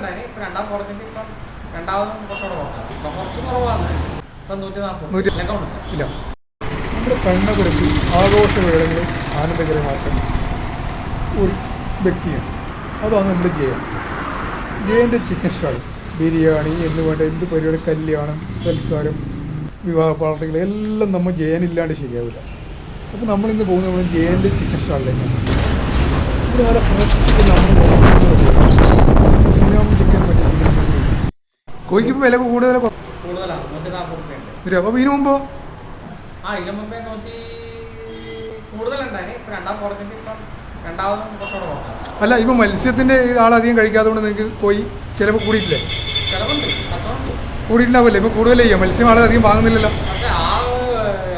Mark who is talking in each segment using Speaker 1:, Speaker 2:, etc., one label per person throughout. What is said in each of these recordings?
Speaker 1: കൂടുതലുണ്ടായി. ഇപ്പം രണ്ടാം കുറഞ്ഞിട്ട് ഇപ്പം രണ്ടാമതും കുറച്ചുകൂടെ കുറഞ്ഞു. ഇപ്പം കുറച്ച് കുറവാണ്. ഇപ്പം 140
Speaker 2: ഇല്ല. നമ്മുടെ കണ്ണുകുറിച്ച് ആഘോഷവേളകളിൽ ആനന്ദകരമാക്കാൻ ഒരു വ്യക്തിയാണ്. അതാണ് നമ്മുടെ ജയൻ്റെ ചിക്കൻ സ്റ്റാൾ. ബിരിയാണി എന്ന് വേണ്ട എന്ത് പരിപാടി, കല്യാണം, സൽക്കാരം, വിവാഹ പാർട്ടികൾ എല്ലാം നമ്മൾ ജയനില്ലാണ്ട് ശരിയാവില്ല. അപ്പോൾ നമ്മളിന്ന് പോകുന്നത് ജയൻ്റെ ചിക്കൻ സ്റ്റാളിലേക്കാണ്. ഇവിടെ നല്ല ഫ്രഷ് ചിക്കൻ ചിക്കൻ മറ്റേ കോഴിക്ക് വില കൂടുതലാണ്.
Speaker 1: 140
Speaker 2: അപ്പോൾ ഇതിനു മുമ്പോ
Speaker 1: ഇതിനു മുമ്പേ കൂടുതലുണ്ടായി. ഇപ്പം രണ്ടാം കുറഞ്ഞിട്ട് ഇപ്പം രണ്ടാമതും കുറച്ചുകൂടെ കുറഞ്ഞു.
Speaker 2: അല്ല, ഇപ്പം മത്സ്യത്തിൻ്റെ ആളധികം കഴിക്കാത്തതുകൊണ്ട് നിങ്ങൾക്ക് കോഴി ചിലപ്പോൾ കൂടിയിട്ടില്ലേ?
Speaker 1: ചിലവുണ്ട്, കച്ചവടമുണ്ട്.
Speaker 2: കൂടിയിട്ടുണ്ടാവില്ലേ? ഇപ്പോൾ കൂടുതൽ ചെയ്യാം. മത്സ്യം ആളധികം വാങ്ങുന്നില്ലല്ലോ.
Speaker 1: പക്ഷേ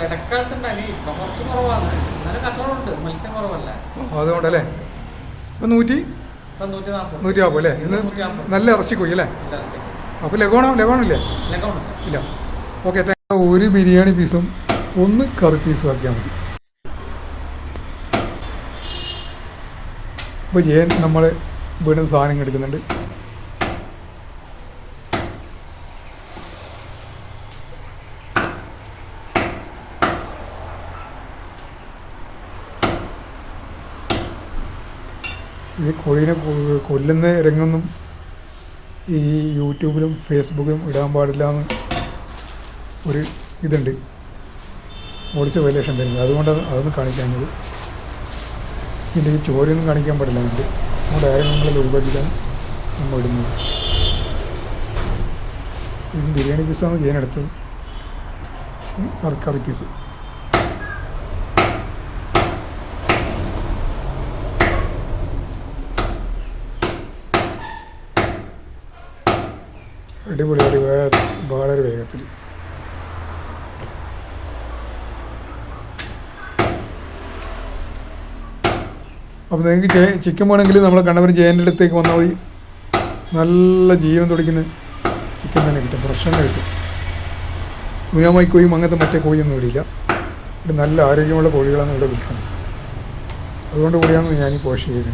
Speaker 1: ഇടക്കാലത്തുണ്ടായി. ഇപ്പം കുറച്ച് കുറവാണ്. എന്നാലും കച്ചവടമുണ്ട്. മത്സ്യം കുറവല്ല.
Speaker 2: അതുകൊണ്ടല്ലേ ഇപ്പം 140 അല്ലേ? ഇന്ന് നല്ല ഇറച്ചി കോഴി അല്ലേ? അപ്പോൾ ലഗോണില്ലേ? ഇല്ല. ഓക്കെ, ഒരു ബിരിയാണി പീസും ഒന്ന് കറി പീസും ആക്കിയാൽ മതി. ഇപ്പോൾ ജയൻ നമ്മൾ വീണ്ടും സാധനം എടുക്കുന്നുണ്ട്. ഈ കോഴീനെ കൊല്ലുന്ന രംഗൊന്നും ഈ യൂട്യൂബിലും ഫേസ്ബുക്കിലും ഇടാൻ പാടില്ല എന്ന് ഒരു ഇതുണ്ട്, പോലീസ് വയലേഷൻ വരുന്നത്. അതുകൊണ്ടാണ് അതൊന്നും കാണിക്കാഞ്ഞത്. പിന്നെ ഈ ചോരയൊന്നും കാണിക്കാൻ പാടില്ല. അതുകൊണ്ട് നമ്മുടെ ആരെങ്കിലും ഒഴിവാക്കിയിട്ടാണ് നമ്മൾ ഇടുന്നത്. ഇത് ബിരിയാണി പീസാണ് ചെയ്യാനെടുത്തത്. കറി പീസ് അടിപൊളി, വളരെ വേഗത്തിൽ. അപ്പോൾ നിങ്ങൾക്ക് ചിക്കൻ വേണമെങ്കിൽ നമ്മളെ കണ്ണപുരം ജയൻ്റെ അടുത്തേക്ക് വന്നാൽ മതി. നല്ല ജീവൻ തുടിക്കുന്ന ചിക്കൻ തന്നെ കിട്ടും, ഫ്രഷ് തന്നെ കിട്ടും. സുയാമായി കോഴിയും അങ്ങനത്തെ മറ്റേ കോഴിയൊന്നും ഇടില്ല. ഇവിടെ നല്ല ആരോഗ്യമുള്ള കോഴികളാണ് ഇവിടെ വിൽക്കുന്നത്. അതുകൊണ്ട് കൂടിയാണ് ഞാൻ ഈ പോസ്റ്റ് ചെയ്തത്.